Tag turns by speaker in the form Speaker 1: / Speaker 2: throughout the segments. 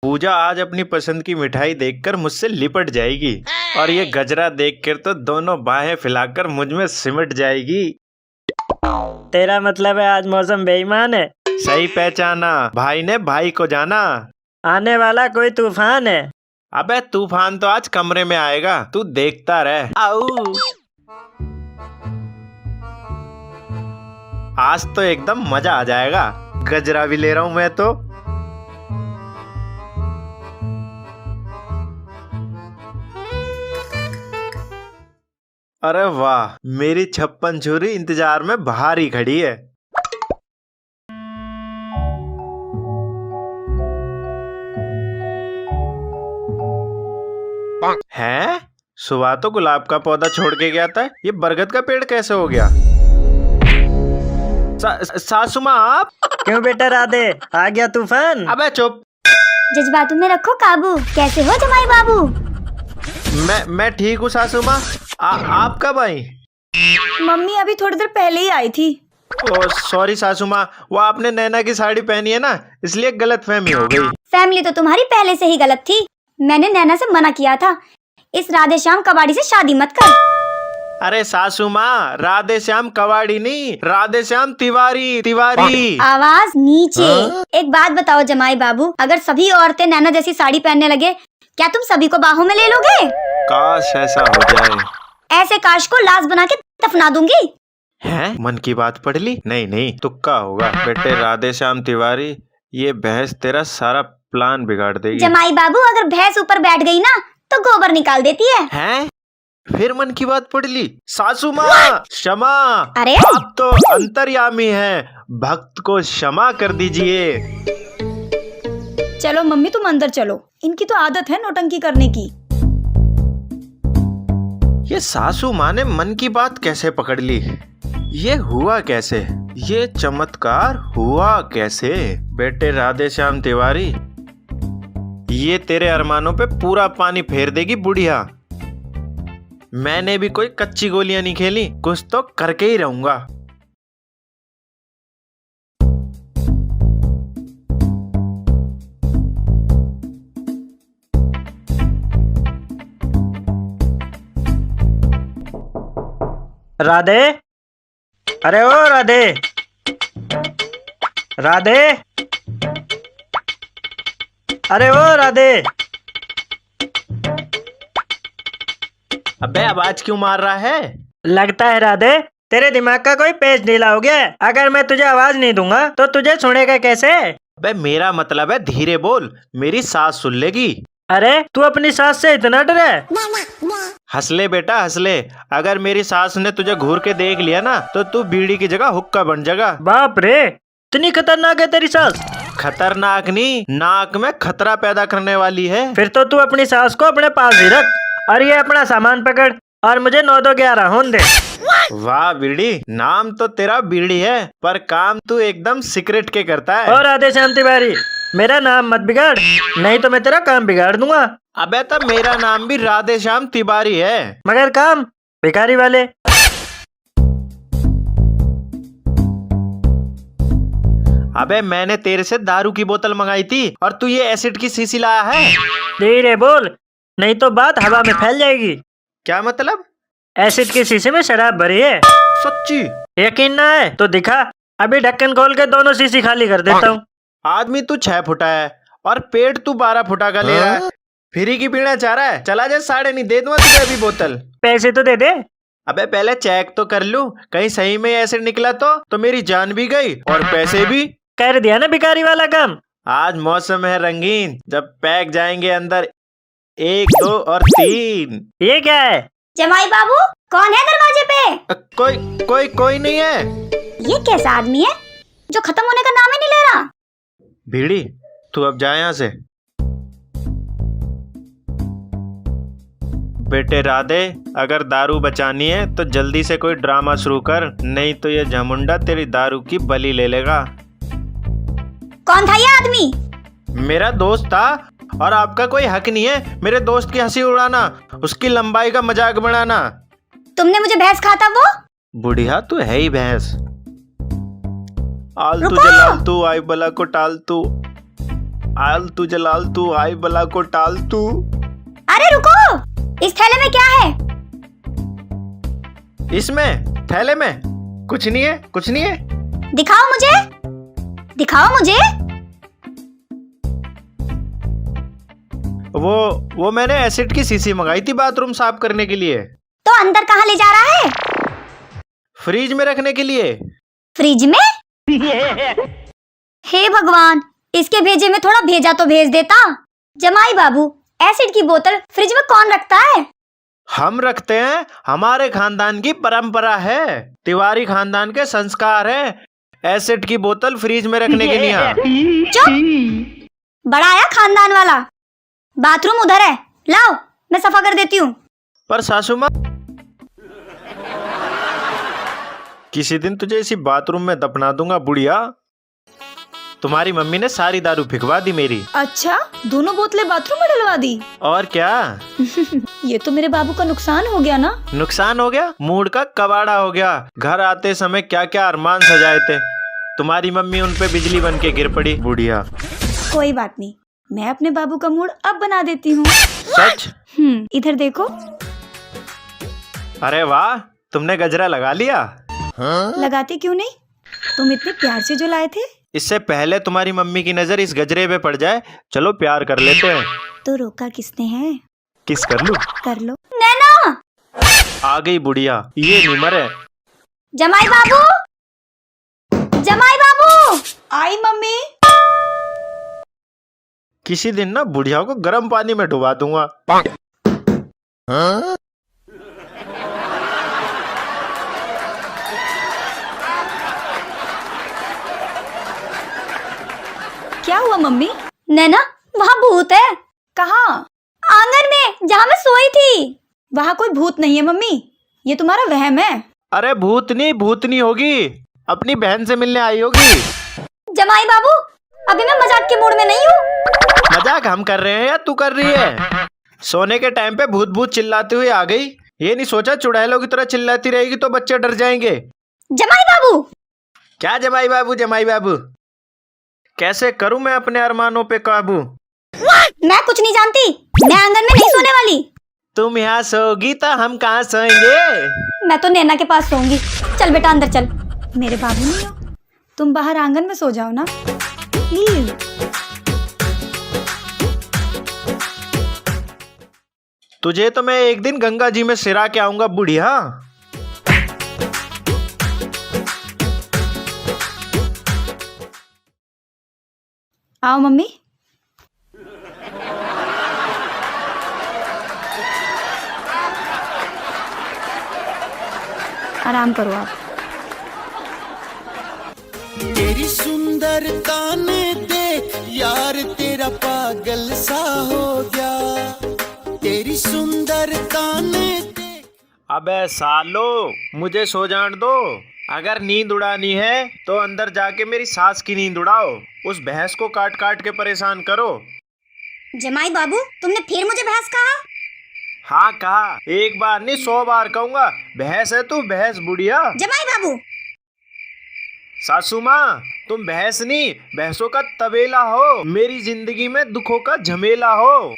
Speaker 1: पूजा आज अपनी पसंद की मिठाई देखकर मुझसे लिपट जाएगी और ये गजरा देखकर तो दोनों बाहें फैलाकर मुझ में सिमट जाएगी।
Speaker 2: तेरा मतलब है आज मौसम बेईमान है।
Speaker 1: सही पहचाना, भाई ने भाई को जाना।
Speaker 2: आने वाला कोई तूफान है।
Speaker 1: अबे तूफान तो आज कमरे में आएगा, तू देखता रह। आऊ आज तो एकदम मजा आ जाएगा। गजरा भी ले रहा हूं मैं तो। अरे वाह, मेरी 56 छुरी इंतजार में बाहर ही खड़ी है। हैं? सुबह तो गुलाब का पौधा छोड़ के गया था, ये बरगद का पेड़ कैसे हो गया? सासू माँ आप?
Speaker 2: क्यों बेटा राधे, आ गया तूफान?
Speaker 1: अबे चुप।
Speaker 3: जज्बातों में रखो काबू। कैसे हो जमाई बाबू?
Speaker 1: मैं ठीक हूँ सासू माँ। आप कब आई?
Speaker 4: मम्मी अभी थोड़ी देर पहले ही आई थी।
Speaker 1: ओ सॉरी सासू माँ, वो आपने नैना की साड़ी पहनी है ना, इसलिए गलतफहमी हो गई।
Speaker 3: फैमिली तो तुम्हारी पहले से ही गलत थी। मैंने नैना से मना किया था, इस राधे श्याम कबाड़ी से शादी मत कर।
Speaker 1: अरे सासू माँ, राधे श्याम कवाड़ी नहीं, राधे श्याम तिवारी।
Speaker 3: आवाज नीचे। एक बात बताओ जमाई बाबू, अगर सभी औरतें नैना जैसी साड़ी पहनने लगे, क्या तुम सभी को बाहों में ले लोगे?
Speaker 1: काश ऐसा हो जाए।
Speaker 3: ऐसे काश को लाश बना के दफना दूंगी।
Speaker 1: हैं? मन की बात पढ़ ली? नहीं, तुक्का होगा। बेटे राधे श्याम तिवारी, ये बहस तेरा सारा प्लान बिगाड़ देगी।
Speaker 3: जमाई बाबू, अगर भैंस ऊपर बैठ गई ना तो गोबर निकाल देती है।
Speaker 1: हैं? फिर मन की बात पढ़ ली। सासू माँ क्षमा।
Speaker 3: अरे
Speaker 1: आप तो अंतर्यामी हैं, भक्त को क्षमा कर दीजिए।
Speaker 4: चलो मम्मी तुम अंदर चलो, इनकी तो आदत है नौटंकी करने की।
Speaker 1: ये सासू माँ ने मन की बात कैसे पकड़ ली? ये हुआ कैसे? ये चमत्कार हुआ कैसे? बेटे राधे श्याम तिवारी, ये तेरे अरमानों पे पूरा पानी फेर देगी बुढ़िया। मैंने भी कोई कच्ची गोलियां नहीं खेली, कुछ तो करके ही रहूंगा।
Speaker 2: राधे, अरे ओ राधे, राधे, अरे ओ राधे।
Speaker 1: अबे आवाज क्यों मार रहा है?
Speaker 2: लगता है राधे तेरे दिमाग का कोई पेच ढीला हो गया है। अगर मैं तुझे आवाज नहीं दूंगा तो तुझे सुनेगा कैसे?
Speaker 1: अबे मेरा मतलब है धीरे बोल, मेरी सास सुन लेगी।
Speaker 2: अरे तू अपनी सास से इतना डरे?
Speaker 1: हंस ले बेटा हंस ले। अगर मेरी सास ने तुझे घूर के देख लिया ना तो तू बीड़ी की जगह हुक्का बन जाएगा।
Speaker 2: बाप रे, इतनी खतरनाक है तेरी सास?
Speaker 1: खतरनाक नहीं, नाक में खतरा पैदा करने वाली है।
Speaker 2: फिर तो तू अपनी सास को अपने पास ही रख और ये अपना सामान पकड़ और मुझे 9-2-11 होने दे।
Speaker 1: वाह बीड़ी, नाम तो तेरा बीड़ी है पर काम तू एकदम सीक्रेट के करता है।
Speaker 2: और राधे श्याम तिवारी, मेरा नाम मत बिगाड़, नहीं तो मैं तेरा काम बिगाड़ दूंगा।
Speaker 1: अबे तब मेरा नाम भी राधे श्याम तिवारी है,
Speaker 2: मगर काम भिखारी वाले।
Speaker 1: अबे मैंने तेरे से दारू की बोतल मंगाई थी और तू ये एसिड की शीशी लाया है।
Speaker 2: धीरे बोल, नहीं तो बात हवा में फैल जाएगी।
Speaker 1: क्या मतलब?
Speaker 2: एसिड की शीशी में शराब भरी है।
Speaker 1: सच्ची?
Speaker 2: यकीन ना है तो दिखा, अभी ढक्कन खोल के दोनों शीशी खाली कर देता हूँ।
Speaker 1: आदमी तू 6 फुटा है और पेट तू 12 फुटा का ले रहा है। फ्री की पीना चाह रहा है? चला जा, 9.5 दे दूंगा तुझे अभी बोतल।
Speaker 2: पैसे तो दे दे।
Speaker 1: अबे पहले चेक तो कर लूं, कहीं सही में एसिड निकला तो मेरी जान भी गई और पैसे भी।
Speaker 2: कर दिया ना भिखारी वाला काम।
Speaker 1: आज मौसम है रंगीन, जब पैक जाएंगे अंदर 1, 2 और 3।
Speaker 2: ये क्या है?
Speaker 3: जमाई बाबू, कौन है दरवाजे पे?
Speaker 1: कोई नहीं है।
Speaker 3: ये कैसा आदमी है जो खत्म होने का नाम ही नहीं ले रहा?
Speaker 1: भीड़ी, तू अब जा यहाँ से। बेटे राधे, अगर दारू बचानी है तो जल्दी से कोई ड्रामा शुरू कर, नहीं तो ये झमुंडा तेरी दारू की बलि ले लेगा।
Speaker 3: कौन था ये आदमी?
Speaker 1: मेरा दोस्त था और आपका कोई हक नहीं है मेरे दोस्त की हंसी उड़ाना, उसकी लंबाई का मजाक बनाना।
Speaker 3: तुमने मुझे भैंस कहा था वो?
Speaker 1: बुढ़िया तू है ही भैंस। आलतू
Speaker 3: रुको!
Speaker 1: जलालतू आई बला को टालतू। आलतू जलालतू आई बला को टालतू।
Speaker 3: अरे रुको, इस थैले में क्या है?
Speaker 1: इसमें थैले में कुछ नहीं है, कुछ नहीं है।
Speaker 3: दिखाओ मुझे, दिखाओ मुझे।
Speaker 1: वो मैंने एसिड की शीशी मंगाई थी बाथरूम साफ करने के लिए।
Speaker 3: तो अंदर कहाँ ले जा रहा है?
Speaker 1: फ्रिज में रखने के लिए।
Speaker 3: फ्रिज में? हे भगवान, इसके भेजे में थोड़ा भेजा तो भेज देता। जमाई बाबू, एसिड की बोतल फ्रिज में कौन रखता है?
Speaker 1: हम रखते हैं, हमारे खानदान की परंपरा है, तिवारी खानदान के संस्कार है एसिड की बोतल फ्रिज में रखने के लिए।
Speaker 3: चुप, बड़ा आया खानदान वाला। बाथरूम उधर है, लाओ मैं सफा कर देती हूँ।
Speaker 1: पर सासू माँ, किसी दिन तुझे इसी बाथरूम में दफना दूंगा बुढ़िया। तुम्हारी मम्मी ने सारी दारू फिकवा दी मेरी।
Speaker 4: अच्छा, दोनों बोतलें बाथरूम में डलवा दी?
Speaker 1: और क्या।
Speaker 4: ये तो मेरे बाबू का नुकसान हो गया ना।
Speaker 1: नुकसान हो गया, मूड का कबाड़ा हो गया। घर आते समय क्या क्या अरमान सजाए थे, तुम्हारी मम्मी उन पे बिजली बन के गिर पड़ी बुढ़िया।
Speaker 4: कोई बात नहीं, मैं अपने बाबू का मूड अब बना देती हूँ।
Speaker 1: सच?
Speaker 4: इधर देखो।
Speaker 1: अरे वाह, तुमने गजरा लगा लिया।
Speaker 4: लगाते क्यों नहीं, तुम इतने प्यार से जो लाए थे।
Speaker 1: इससे पहले तुम्हारी मम्मी की नजर इस गजरे पे पड़ जाए, चलो प्यार कर लेते हैं।
Speaker 4: तो रोका किसने है?
Speaker 1: किस कर लूं?
Speaker 4: कर लो।
Speaker 3: नैना,
Speaker 1: आ गई बुढ़िया, ये नहीं मरे।
Speaker 3: जमाई बाबू, जमाई बाबू।
Speaker 4: आई मम्मी।
Speaker 1: किसी दिन ना बुढ़िया को गर्म पानी में डुबा दूंगा।
Speaker 4: क्या हुआ मम्मी?
Speaker 3: नैना, वहाँ भूत है।
Speaker 4: कहाँ?
Speaker 3: आंगन में, जहाँ मैं सोई थी।
Speaker 4: वहाँ कोई भूत नहीं है मम्मी, ये तुम्हारा वहम है।
Speaker 1: अरे भूतनी होगी, अपनी बहन से मिलने आई होगी।
Speaker 3: जमाई बाबू, अभी मैं मजाक के मूड में नहीं हूँ।
Speaker 1: मजाक हम कर रहे हैं या तू कर रही है? सोने के टाइम पे भूत भूत चिल्लाते हुए आ गई। ये नहीं सोचा चुड़ैलों की तरह चिल्लाती रहेगी तो बच्चे डर जाएंगे।
Speaker 3: जमाई बाबू।
Speaker 1: क्या जमाई बाबू, जमाई बाबू? कैसे करूं मैं अपने अरमानों पे काबू?
Speaker 3: मैं कुछ नहीं जानती, मैं आंगन में नहीं सोने वाली।
Speaker 1: तुम यहाँ सोगी तो हम कहाँ सोएंगे?
Speaker 3: मैं तो नैना के पास सोऊंगी। चल बेटा अंदर चल।
Speaker 4: मेरे बाबू नहीं हो, तुम बाहर आंगन में सो जाओ ना प्लीज।
Speaker 1: तुझे तो मैं एक दिन गंगा जी में सिरा के आऊंगा बुढ़िया।
Speaker 4: आओ मम्मी। आराम करो आप।
Speaker 5: तेरी सुंदरता ने देख यार तेरा पागल सा हो गया। तेरी सुंदरता ने देख।
Speaker 1: अबे सालो, मुझे सो जान दो। अगर नींद उड़ानी है तो अंदर जाके मेरी सास की नींद उड़ाओ, उस भैंस को काट काट के परेशान करो।
Speaker 3: जमाई बाबू, तुमने फिर मुझे भैंस कहा?
Speaker 1: हाँ कहा, एक बार नहीं 100 बार कहूंगा। भैंस है तू, भैंस बुढ़िया।
Speaker 3: जमाई बाबू।
Speaker 1: सासू माँ, तुम भैंस नहीं, भैंसों का तबेला हो, मेरी जिंदगी में दुखों का झमेला हो।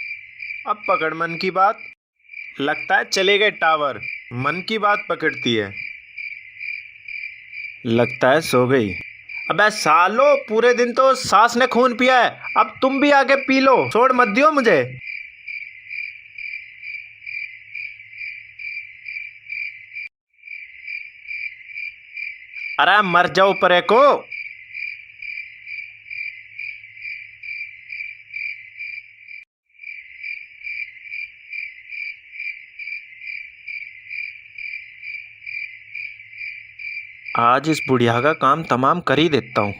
Speaker 1: अब पकड़ मन की बात। लगता है चले गए टावर, मन की बात पकड़ती है। लगता है सो गई। अबे सालो, पूरे दिन तो सास ने खून पिया है, अब तुम भी आके पी लो, छोड़ मत दियो मुझे। अरे मर जाओ परे को। आज इस बुढ़िया का काम तमाम कर ही देता हूँ।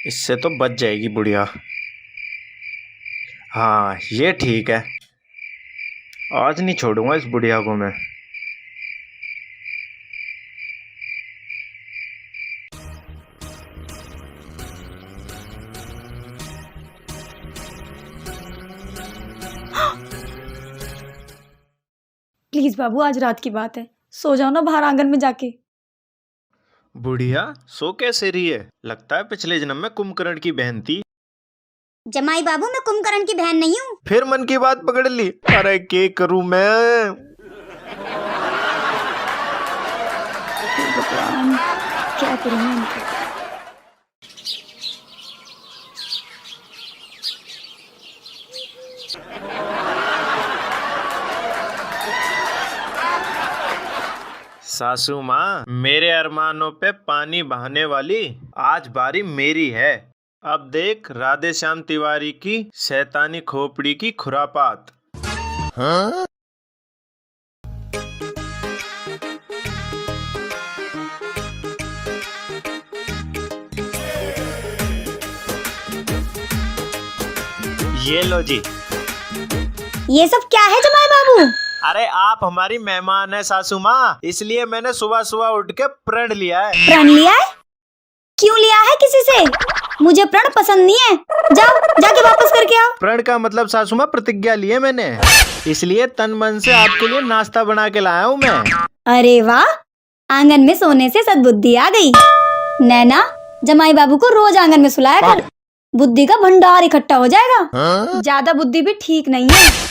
Speaker 1: इससे तो बच जाएगी बुढ़िया। हाँ ये ठीक है, आज नहीं छोड़ूंगा इस बुढ़िया को मैं।
Speaker 4: प्लीज बाबू, आज रात की बात है, सो जाओ ना बाहर आंगन में जाके।
Speaker 1: बुढ़िया सो कैसे रही है? लगता है पिछले जन्म में कुंभकर्ण की बहन थी।
Speaker 3: जमाई बाबू, मैं कुंभकर्ण की बहन नहीं हूँ।
Speaker 1: फिर मन की बात पकड़ ली। अरे क्या करूं मैं?
Speaker 4: भगवान, क्या करूं मैं इनका?
Speaker 1: सासू माँ, मेरे अरमानों पे पानी बहाने वाली आज बारी मेरी है। अब देख राधे श्याम तिवारी की शैतानी खोपड़ी की खुरापात। हाँ? ये लो जी।
Speaker 3: ये सब क्या है जमाई बाबू?
Speaker 1: अरे आप हमारी मेहमान है सासू माँ, इसलिए मैंने सुबह सुबह उठ के प्रण लिया है।
Speaker 3: प्रण लिया है? क्यों लिया है किसी से? मुझे प्रण पसंद नहीं है। जाओ जाके वापस करके आओ।
Speaker 1: प्रण का मतलब सासू माँ प्रतिज्ञा ली है मैंने, इसलिए तन मन से आपके लिए नाश्ता बना के लाया हूँ मैं।
Speaker 3: अरे वाह, आंगन में सोने से सद्बुद्धि आ गई। नैना, जमाई बाबू को रोज आंगन में सुलाया कर, बुद्धि का भंडार इकट्ठा हो जाएगा।
Speaker 4: ज्यादा बुद्धि भी ठीक नहीं है।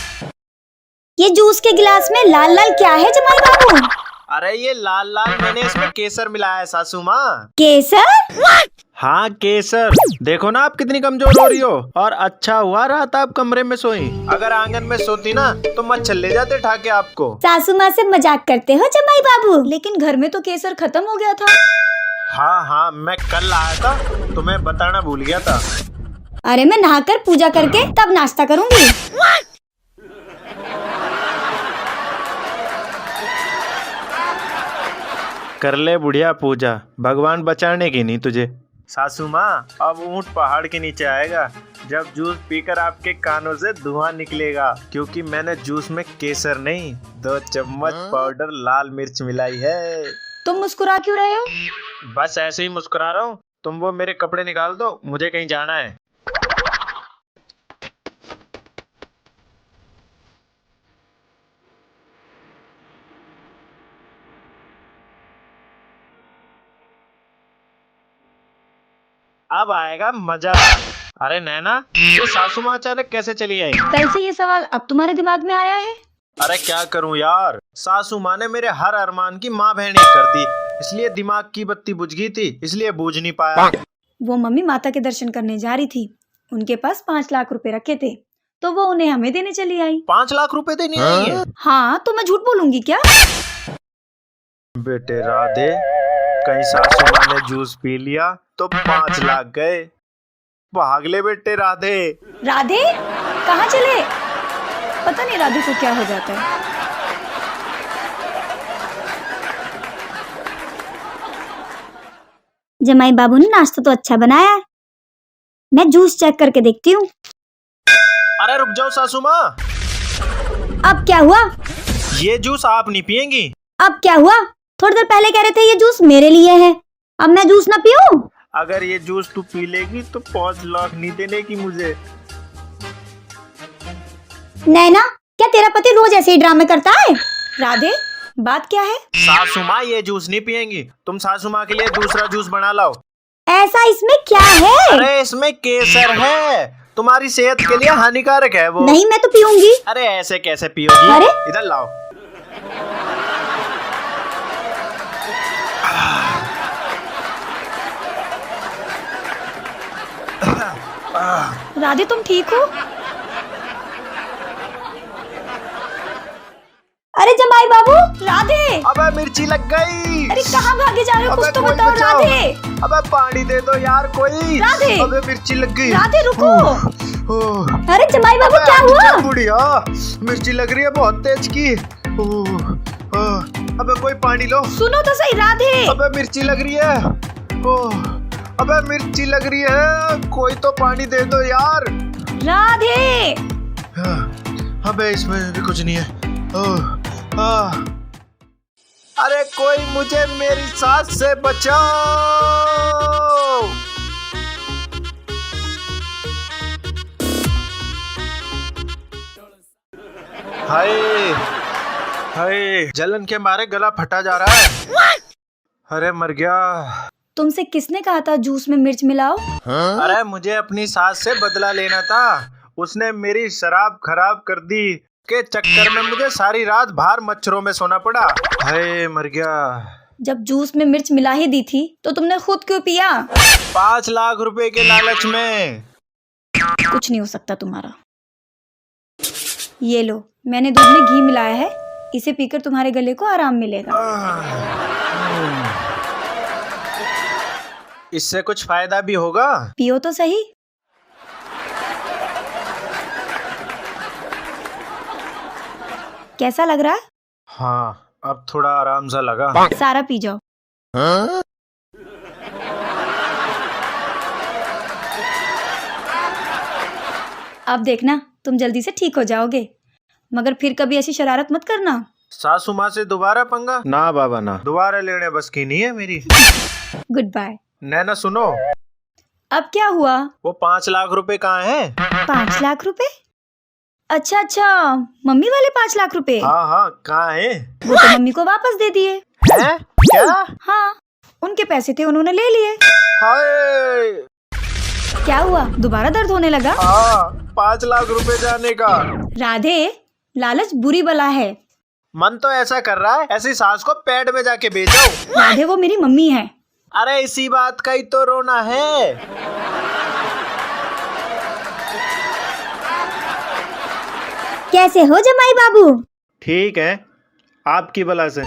Speaker 3: ये जूस के गिलास में लाल लाल क्या है जमाई बाबू?
Speaker 1: अरे ये लाल लाल मैंने इसमें केसर मिलाया है सासू माँ।
Speaker 3: केसर?
Speaker 1: हाँ केसर। देखो ना आप कितनी कमजोर हो रही हो, और अच्छा हुआ रात आप कमरे में सोई। अगर आंगन में सोती ना तो मच्छर ले जाते ठाके आपको।
Speaker 3: सासू माँ से मजाक करते हो जमाई बाबू?
Speaker 4: लेकिन घर में तो केसर खत्म हो गया था।
Speaker 1: हाँ हाँ, मैं कल आया था, तुम्हें बताना भूल गया था।
Speaker 3: अरे मैं नहाकर पूजा करके तब नाश्ता करूंगी।
Speaker 1: कर ले बुढ़िया पूजा, भगवान बचाने की नहीं तुझे। सासू माँ, अब ऊंट पहाड़ के नीचे आएगा जब जूस पीकर आपके कानों से धुआं निकलेगा, क्योंकि मैंने जूस में केसर नहीं 2 चम्मच पाउडर लाल मिर्च मिलाई है।
Speaker 4: तुम मुस्कुरा क्यों रहे हो?
Speaker 1: बस ऐसे ही मुस्कुरा रहा हूँ। तुम वो मेरे कपड़े निकाल दो, मुझे कहीं जाना है। अब आएगा मजा। अरे नैना, ये सासू माँ अचानक कैसे चली आई?
Speaker 4: कल से ये सवाल अब तुम्हारे दिमाग में आया है?
Speaker 1: अरे क्या करूं यार, सासू माँ ने मेरे हर अरमान की माँ बहन एक कर दी, इसलिए दिमाग की बत्ती बुझ गई थी, इसलिए बूझ नहीं पाया।
Speaker 4: वो मम्मी माता के दर्शन करने जा रही थी, उनके पास 5 लाख रुपए रखे थे, तो वो उन्हें हमें देने चली आई।
Speaker 1: 5 लाख रुपए देने आई है?
Speaker 4: हाँ, तो मैं झूठ बोलूंगी क्या?
Speaker 1: बेटे राधे, कहीं सासू माँ ने जूस पी लिया तो 5 लाख गए। भाग ले बेटे राधे।
Speaker 4: राधे कहाँ चले? पता नहीं राधे को क्या हो जाता है।
Speaker 3: जमाई बाबू ने नाश्ता तो अच्छा बनाया है, मैं जूस चेक करके देखती हूँ।
Speaker 1: अरे रुक जाओ सासू माँ,
Speaker 3: अब क्या हुआ?
Speaker 1: ये जूस आप नहीं पियेंगी।
Speaker 3: अब क्या हुआ? थोड़ी देर पहले कह रहे थे ये जूस मेरे लिए है, अब मैं जूस ना पीऊं?
Speaker 1: अगर ये जूस तू पी लेगी तो 5 लाख नहीं देने की मुझे।
Speaker 3: नैना, क्या तेरा पति रोज ऐसे ही ड्रामे करता है?
Speaker 4: राधे, बात क्या है?
Speaker 1: सासू माँ ये जूस नहीं पियेंगी, तुम सासू माँ के लिए दूसरा जूस बना लाओ।
Speaker 3: ऐसा इसमें क्या है?
Speaker 1: अरे इसमें केसर है, तुम्हारी सेहत के लिए हानिकारक है वो।
Speaker 3: नहीं, मैं तो पीऊंगी।
Speaker 1: अरे ऐसे कैसे पियोगी?
Speaker 3: अरे?
Speaker 1: इधर लाओ।
Speaker 4: राधे तुम ठीक हो?
Speaker 3: अरे जमाई बाबू!
Speaker 4: राधे!
Speaker 1: अबे मिर्ची लग गई।
Speaker 4: अरे कहाँ भागे जा रहे हो? कुछ तो
Speaker 1: कोई
Speaker 4: बताओ
Speaker 1: बचाओ।
Speaker 4: राधे।
Speaker 1: अबे पानी दे दो यार कोई।
Speaker 4: राधे!
Speaker 1: अबे मिर्ची लग गई।
Speaker 4: राधे रुको।
Speaker 1: ओह,
Speaker 3: अरे जमाई बाबू
Speaker 1: अबे
Speaker 3: क्या हुआ?
Speaker 1: बुढ़िया, मिर्ची लग रही है बहुत तेज की। ओह, अबे कोई पानी लो।
Speaker 4: सुनो तो सही राधे।
Speaker 1: अबे मिर्ची लग रही है। ओह, अबे मिर्ची लग रही है, कोई तो पानी दे दो यार।
Speaker 4: राधे!
Speaker 1: अबे इसमें भी कुछ नहीं है। ओह, अरे कोई मुझे मेरी सास से बचाओ। हाय हाय, जलन के मारे गला फटा जा रहा है। अरे मर गया।
Speaker 4: तुमसे किसने कहा था जूस में मिर्च मिलाओ?
Speaker 1: अरे मुझे अपनी सास से बदला लेना था, उसने मेरी शराब खराब कर दी के चक्कर में मुझे सारी रात बाहर मच्छरों में सोना पड़ा। हाय मर गया।
Speaker 4: जब जूस में मिर्च मिला ही दी थी तो तुमने खुद क्यों पिया?
Speaker 1: 5 लाख रुपए के लालच में।
Speaker 4: कुछ नहीं हो सकता तुम्हारा। ये लो, मैंने दूध में घी मिलाया है, इसे पीकर तुम्हारे गले को आराम मिलेगा।
Speaker 1: इससे कुछ फायदा भी होगा?
Speaker 4: पियो तो सही। कैसा लग रहा है?
Speaker 1: हाँ, अब थोड़ा आराम सा लगा।
Speaker 4: सारा पी जाओ। अब देखना तुम जल्दी से ठीक हो जाओगे, मगर फिर कभी ऐसी शरारत मत करना।
Speaker 1: सासू माँ से दोबारा पंगा? ना बाबा ना, दोबारा लेने बस की नहीं है मेरी।
Speaker 4: Good bye.
Speaker 1: नैना सुनो,
Speaker 4: अब क्या हुआ?
Speaker 1: वो 5 लाख रुपए कहाँ हैं?
Speaker 4: 5 लाख रुपए? अच्छा अच्छा, मम्मी वाले 5 लाख रुपए?
Speaker 1: हाँ हाँ, कहाँ हैं?
Speaker 4: वो तो मम्मी को वापस दे दिए।
Speaker 1: हैं? क्या?
Speaker 4: हाँ, उनके पैसे थे, उन्होंने ले लिए।
Speaker 1: हाय,
Speaker 4: क्या हुआ, दोबारा दर्द होने लगा?
Speaker 1: हाँ, 5 लाख रुपए जाने का।
Speaker 4: राधे, लालच बुरी बला है।
Speaker 1: मन तो ऐसा कर रहा है ऐसी सास को पेट में जाके बेचो।
Speaker 4: राधे वो मेरी मम्मी है।
Speaker 1: अरे इसी बात का ही तो रोना है।
Speaker 3: कैसे हो जमाई बाबू?
Speaker 1: ठीक है, आपकी बला से।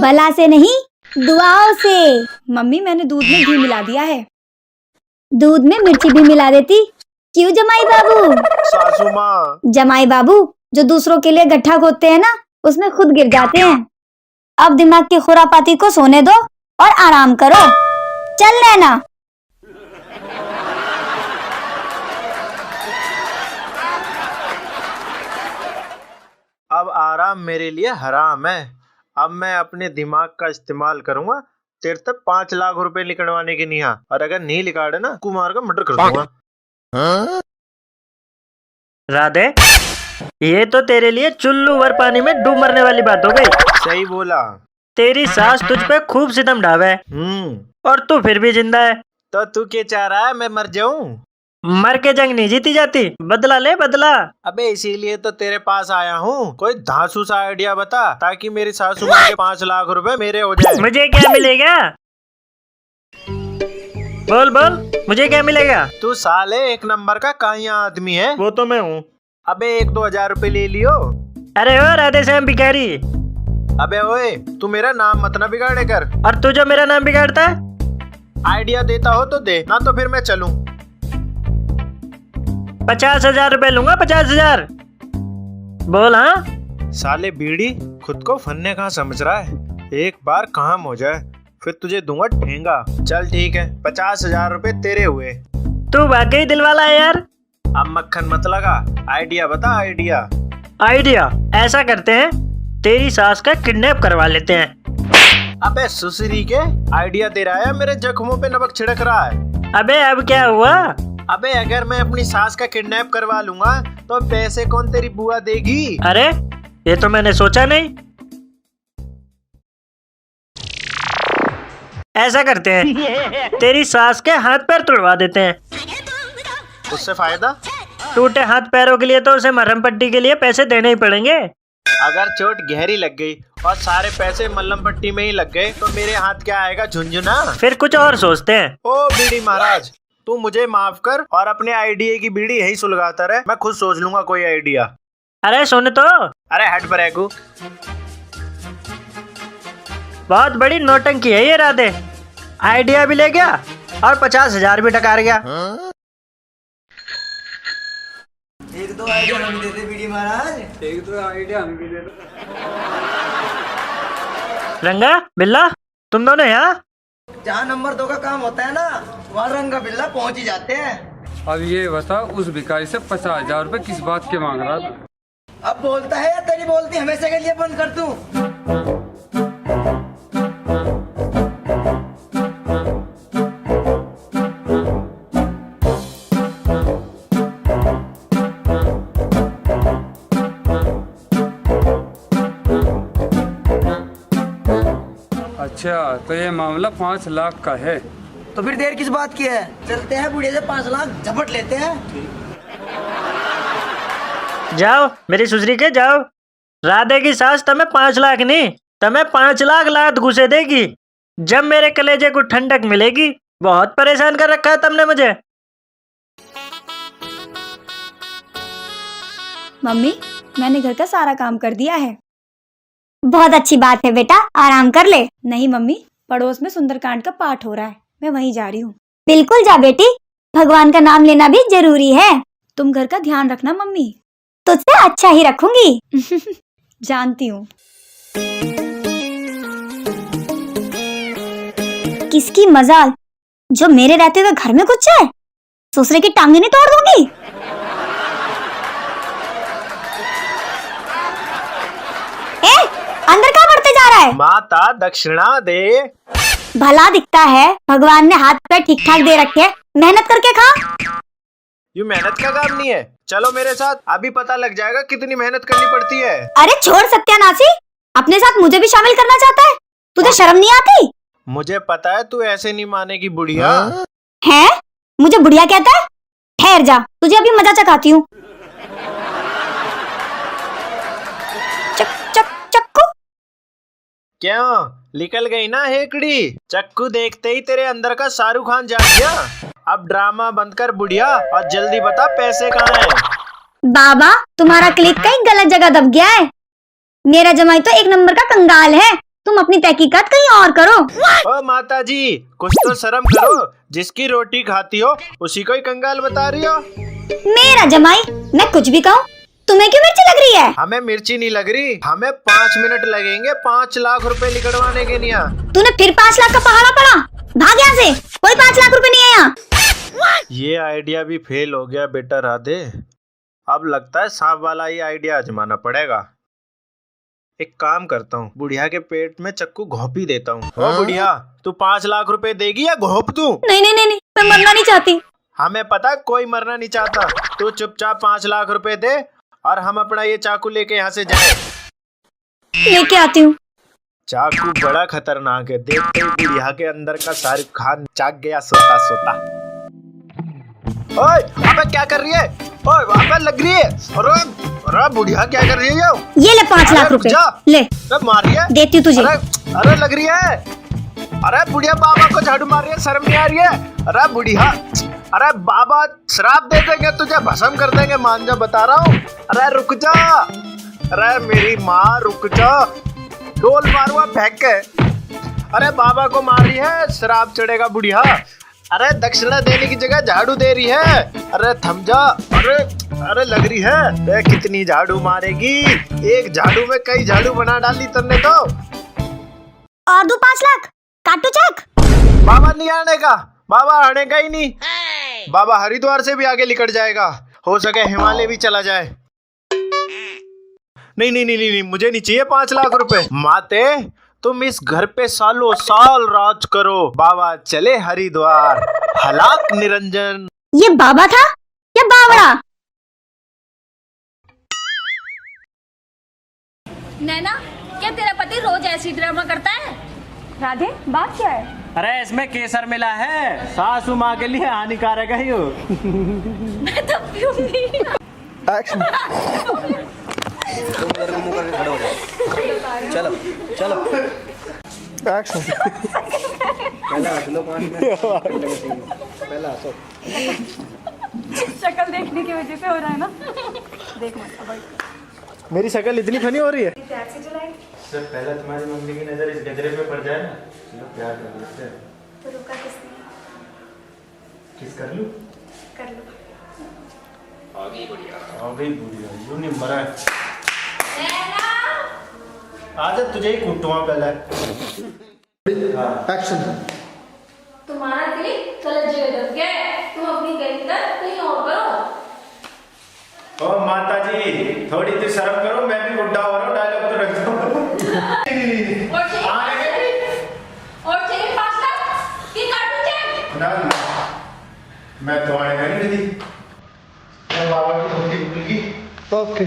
Speaker 3: बला से नहीं, दुआओं से।
Speaker 4: मम्मी मैंने दूध में घी मिला दिया है।
Speaker 3: दूध में मिर्ची भी मिला देती। क्यों जमाई बाबू?
Speaker 1: सासू माँ।
Speaker 3: जमाई बाबू, जो दूसरों के लिए गड्ढा खोदते हैं ना, उसमें खुद गिर जाते हैं। अब दिमाग की खुरापाती को सोने दो और आराम करो। चल लेना।
Speaker 1: अब आराम मेरे लिए हराम है। अब मैं अपने दिमाग का इस्तेमाल करूंगा। तेरे तक 5 लाख रुपए निकलवाने के नहीं, और अगर नहीं निकाले ना, कुमार का मर्डर कर दूंगा।
Speaker 2: राधे, ये तो तेरे लिए चुल्लू भर पानी में डूब मरने वाली बात हो गई।
Speaker 1: सही बोला।
Speaker 2: तेरी सास तुझ पे खूब सितम ढावे है और तू फिर भी जिंदा है।
Speaker 1: तो तू क्या चाह रहा है, मैं मर जाऊं?
Speaker 2: मर के जंग नहीं जीती जाती, बदला ले बदला।
Speaker 1: अबे इसीलिए तो तेरे पास आया हूँ। कोई धांसू सा आइडिया बता, ताकि मेरी सासू माँ के 5 लाख रुपए मेरे हो जाए।
Speaker 2: मुझे क्या मिलेगा? बोल बोल, मुझे क्या मिलेगा?
Speaker 1: तू साले एक नंबर का काहिया आदमी है।
Speaker 2: वो तो मैं हूँ।
Speaker 1: अबे 1-2 हजार रुपए ले लियो।
Speaker 2: अरे ओ राधे श्याम भिखारी,
Speaker 1: अबे ओए, तू मेरा नाम मत ना बिगाड़े कर।
Speaker 2: और तू जो मेरा नाम बिगाड़ता है?
Speaker 1: आइडिया देता हो तो दे, ना तो फिर मैं चलूं।
Speaker 2: 50,000 रुपए लूंगा, 50,000। बोल हाँ।
Speaker 1: साले बीड़ी खुद को फन्ने कहाँ समझ रहा है। एक बार काम हो जाए फिर तुझे दूंगा ठेंगा। चल ठीक है, 50,000 रुपए तेरे हुए।
Speaker 2: तू वाकई दिलवाला है यार।
Speaker 1: अब मक्खन मत लगा, आइडिया बता आइडिया।
Speaker 2: आइडिया ऐसा करते हैं, तेरी सास का किडनैप करवा लेते हैं।
Speaker 1: अबे सुसरी के, आइडिया तेरा है, मेरे जख्मों पे नमक छिड़क रहा है।
Speaker 2: अबे अब क्या हुआ?
Speaker 1: अबे अगर मैं अपनी सास का किडनैप करवा लूंगा तो पैसे कौन तेरी बुआ देगी?
Speaker 2: अरे ये तो मैंने सोचा नहीं। ऐसा करते हैं, तेरी सास के हाथ पैर तुड़वा देते हैं।
Speaker 1: उससे फायदा?
Speaker 2: टूटे हाथ पैरों के लिए तो उसे मरहम पट्टी के लिए पैसे देने ही पड़ेंगे।
Speaker 1: अगर चोट गहरी लग गई और सारे पैसे मल्लम पट्टी में ही लग गए तो मेरे हाथ क्या आएगा, झुंझुना?
Speaker 2: फिर कुछ और सोचते हैं।
Speaker 1: ओ बीड़ी महाराज, तू मुझे माफ कर और अपने आइडिया की बीड़ी यही सुलगाता रहे। मैं खुद सोच लूंगा कोई आइडिया।
Speaker 2: अरे सुन तो।
Speaker 1: अरे हट बरेगू।
Speaker 2: बहुत बड़ी नौटंकी है ये राधे। आइडिया भी ले गया और 50,000 भी डकार गया।
Speaker 6: एक दो आइडिया हमें दे दे बीड़ी महाराज। एक दो आइडिया हमें भी दे दो।
Speaker 2: रंगा बिल्ला, तुम दोनों यहाँ?
Speaker 6: जहाँ नंबर 2 का काम होता है ना, वहाँ रंगा बिल्ला पहुँच ही जाते हैं।
Speaker 7: अब ये बता, उस भिखारी से 50,000 रुपए किस बात के मांग रहा था?
Speaker 6: अब बोलता है या तेरी बोलती हमेशा के लिए बंद कर दूं?
Speaker 7: अच्छा, तो ये मामला 5 लाख का है।
Speaker 6: तो फिर देर किस बात की है, चलते हैं बुढ़िया से 5 लाख झपट लेते हैं।
Speaker 2: जाओ मेरी सुसरी के जाओ। राधे की सास तुम्हें 5 लाख नहीं, तुम्हें 5 लाख लात घुसे देगी जब मेरे कलेजे को ठंडक मिलेगी। बहुत परेशान कर रखा है तुमने मुझे।
Speaker 4: मम्मी, मैंने घर का सारा काम कर दिया है।
Speaker 3: बहुत अच्छी बात है बेटा, आराम कर ले।
Speaker 4: नहीं मम्मी, पड़ोस में सुंदरकांड का पाठ हो रहा है, मैं वहीं जा रही हूँ।
Speaker 3: बिल्कुल जा बेटी, भगवान का नाम लेना भी जरूरी है।
Speaker 4: तुम घर का ध्यान रखना मम्मी।
Speaker 3: तुझसे अच्छा ही रखूंगी।
Speaker 4: जानती हूँ।
Speaker 3: किसकी मजाल जो मेरे रहते हुए घर में कुछ है, दूसरे की टांगे नहीं तोड़ दूंगी। ए, अंदर कहाँ बढ़ते जा रहा है?
Speaker 1: माता दक्षिणा दे।
Speaker 3: भला दिखता है, भगवान ने हाथ पैर ठीक ठाक दे रखे, मेहनत करके खा।
Speaker 1: ये मेहनत का काम नहीं है, चलो मेरे साथ, अभी पता लग जाएगा कितनी मेहनत करनी पड़ती है।
Speaker 3: अरे छोड़ सत्यानाशी, अपने साथ मुझे भी शामिल करना चाहता है? तुझे शर्म नहीं आती?
Speaker 1: मुझे पता है तू ऐसे नहीं मानेगी बुढ़िया।
Speaker 3: है? मुझे बुढ़िया कहता है? ठहर जा, तुझे अभी मजा चखाती हूँ। चक्कू।
Speaker 1: क्यों निकल गई ना हेकड़ी? चक्कू देखते ही तेरे अंदर का शाहरुख खान जाग गया। अब ड्रामा बंद कर बुढ़िया और जल्दी बता पैसे कहाँ हैं?
Speaker 3: बाबा, तुम्हारा क्लिक कहीं गलत जगह दब गया है। मेरा जमाई तो एक नंबर का कंगाल है, तुम अपनी तहकीकात कहीं और करो।
Speaker 1: ओ माता जी, कुछ तो शर्म करो, जिसकी रोटी खाती हो उसी को ही कंगाल बता रही हो।
Speaker 3: मेरा जमाई, मैं कुछ भी कहूँ, तुम्हें क्यों मिर्ची लग रही है?
Speaker 1: हमें मिर्ची नहीं लग रही, हमें 5 मिनट लगेंगे 5 लाख रुपए निकलवाने के लिए।
Speaker 3: तूने फिर 5 लाख का पहाड़ा पड़ा, भाग यहाँ से, कोई 5 लाख रुपए नहीं है यहाँ।
Speaker 1: ये आइडिया भी फेल हो गया बेटा राधे, अब लगता है सांप वाला ही आइडिया आजमाना पड़ेगा। एक काम करता हूँ, बुढ़िया के पेट में चक्कू घोप ही देता हूँ। ओ बुढ़िया, तू 5 लाख रुपए देगी या घोप दूं?
Speaker 3: नहीं नहीं नहीं, मैं मरना नहीं चाहती।
Speaker 1: हमें पता है कोई मरना नहीं चाहता, तू चुपचाप 5 लाख रुपए दे और हम अपना ये चाकू लेके यहाँ से जाए।
Speaker 3: लेके आती हूँ।
Speaker 1: चाकू बड़ा खतरनाक है, देखते ही बुढ़िया के अंदर का शाहरुख खान जाग गया सोता सोता। ओए, अबे क्या कर रही है? ओए, वहाँ पे लग रही है। अरे बुढ़िया क्या कर रही है?
Speaker 3: ये ले 5 लाख रुपए, ले।
Speaker 1: मार रही है?
Speaker 3: देती हूँ तुझे।
Speaker 1: अरे लग रही है। अरे बुढ़िया बाबा को झाड़ू मार रही है, शर्म नहीं आ रही है? अरे बुढ़िया, अरे बाबा श्राप दे देंगे तुझे, भस्म कर देंगे, मान जा, बता रहा हूँ। अरे रुक जा, अरे मेरी माँ रुक जा, डोल मारूंगा फेंक के। अरे बाबा को मार रही है, श्राप चढ़ेगा बुढ़िया। अरे दक्षिणा देने की जगह झाड़ू दे रही है। अरे थम जा। अरे लग रही है, बे कितनी झाड़ू मारेगी, एक झाड़ू में कई झाड़ू बना डाली तुमने तो।
Speaker 3: और दो 5 लाख, काटू चेक।
Speaker 1: बाबा नहीं आने का, बाबा आने का ही नहीं, बाबा हरिद्वार से भी आगे निकल जाएगा, हो सके हिमालय भी चला जाए। नहीं नहीं नहीं नहीं, मुझे नहीं चाहिए 5 लाख रुपए। माते, तुम इस घर पे सालों साल राज करो, बाबा चले हरिद्वार, हलाक निरंजन।
Speaker 3: ये बाबा था या बावड़ा?
Speaker 8: नैना, क्या तेरा पति रोज ऐसी ड्रामा करता है?
Speaker 4: राधे, बात क्या है?
Speaker 2: अरे इसमें केसर मिला है, सासू माँ के लिए हानिकारक है।
Speaker 8: मैं तो पीऊंगी।
Speaker 6: एक्शन। तुम मेरे को मुंह करके खड़े हो जाओ। चलो चलो एक्शन। पहला हंस लो 5 मिनट, पहला हंसो।
Speaker 4: शक्ल देखने की वजह से हो रहा है ना। देख मत भाई,
Speaker 1: मेरी शक्ल इतनी फनी हो रही है।
Speaker 4: प्यार से चलाए
Speaker 1: सर पहले तुम्हारी मम्मी की नजर इस गजरे पे पड़ जाए ना, चलो प्यार कर लेते हैं।
Speaker 4: तो रुका किसने?
Speaker 1: किस कर लूं?
Speaker 4: कर लो।
Speaker 1: आ गई बुढ़िया, यूं नहीं मरा है। आजा तुझे ही कूटूंगा पहले।
Speaker 6: एक्शन।
Speaker 8: तुम्हारा क्लिक गलत जगह दब गया है, तुम अपनी गलती कहीं और करो।
Speaker 1: ओ माता जी, थोड़ी सी शर्म करो, मैं भी बुढ़ा हो रहा हूँ, डायलॉग तो रख दो।
Speaker 8: और चाहिए 5 लाख की काटू चेक।
Speaker 1: ना मैं तो आएगा नहीं दीदी, बाबा की धोती भूल गई।
Speaker 6: ओके।